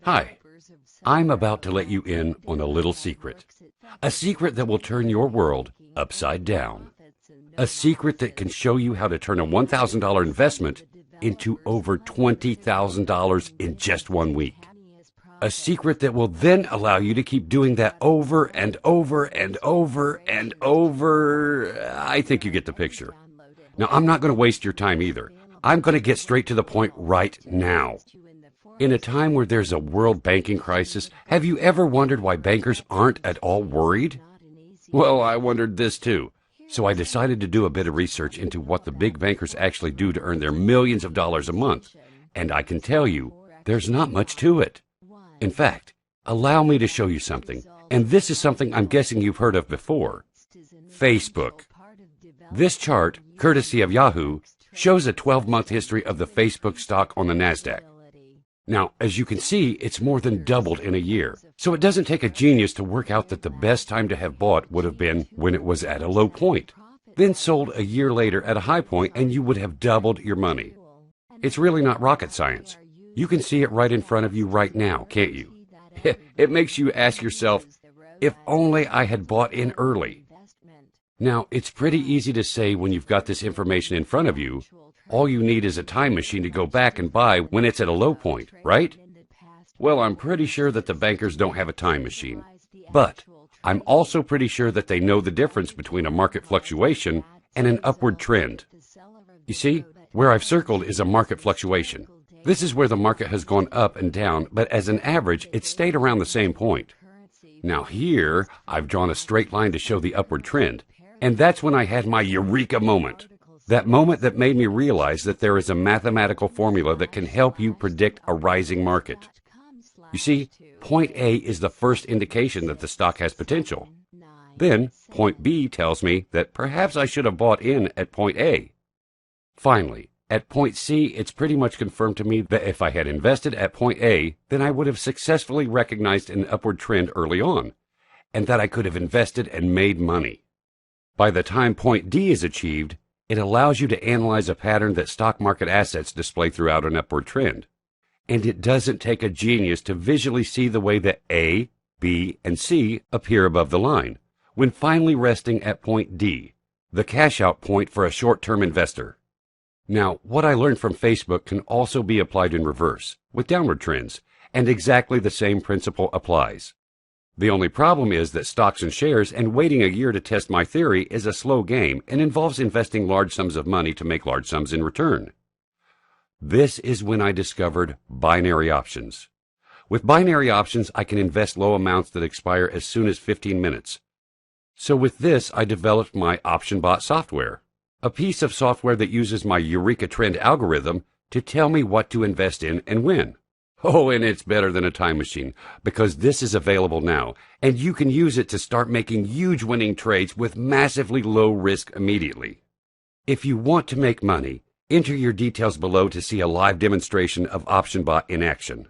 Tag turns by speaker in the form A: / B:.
A: Hi, I'm about to let you in on a little secret. A secret that will turn your world upside down. A secret that can show you how to turn a $1,000 investment into over $20,000 in just 1 week. A secret that will then allow you to keep doing that over and over and over and over. I think you get the picture. Now, I'm not going to waste your time either. I'm going to get straight to the point right now. In a time where there's a world banking crisis, have you ever wondered why bankers aren't at all worried? Well, I wondered this too. So I decided to do a bit of research into what the big bankers actually do to earn their millions of dollars a month. And I can tell you, there's not much to it. In fact, allow me to show you something. And this is something I'm guessing you've heard of before. Facebook. This chart, courtesy of Yahoo, shows a 12-month history of the Facebook stock on the NASDAQ. Now, as you can see, it's more than doubled in a year. So it doesn't take a genius to work out that the best time to have bought would have been when it was at a low point, then sold a year later at a high point, and you would have doubled your money. It's really not rocket science. You can see it right in front of you right now, can't you? It makes you ask yourself, if only I had bought in early. Now, it's pretty easy to say when you've got this information in front of you, all you need is a time machine to go back and buy when it's at a low point, right? Well, I'm pretty sure that the bankers don't have a time machine. But I'm also pretty sure that they know the difference between a market fluctuation and an upward trend. You see, where I've circled is a market fluctuation. This is where the market has gone up and down, but as an average, it's stayed around the same point. Now here, I've drawn a straight line to show the upward trend. And that's when I had my eureka moment. That moment that made me realize that there is a mathematical formula that can help you predict a rising market. You see, point A is the first indication that the stock has potential. Then, point B tells me that perhaps I should have bought in at point A. Finally, at point C, it's pretty much confirmed to me that if I had invested at point A, then I would have successfully recognized an upward trend early on, and that I could have invested and made money. By the time point D is achieved, it allows you to analyze a pattern that stock market assets display throughout an upward trend. And it doesn't take a genius to visually see the way that A, B, and C appear above the line, when finally resting at point D, the cash-out point for a short-term investor. Now, what I learned from Facebook can also be applied in reverse, with downward trends, and exactly the same principle applies. The only problem is that stocks and shares and waiting a year to test my theory is a slow game and involves investing large sums of money to make large sums in return. This is when I discovered binary options. With binary options, I can invest low amounts that expire as soon as 15 minutes. So with this, I developed my OptionBot software, a piece of software that uses my Eureka Trend algorithm to tell me what to invest in and when. Oh, and it's better than a time machine, because this is available now, and you can use it to start making huge winning trades with massively low risk immediately. If you want to make money, enter your details below to see a live demonstration of OptionBot in action.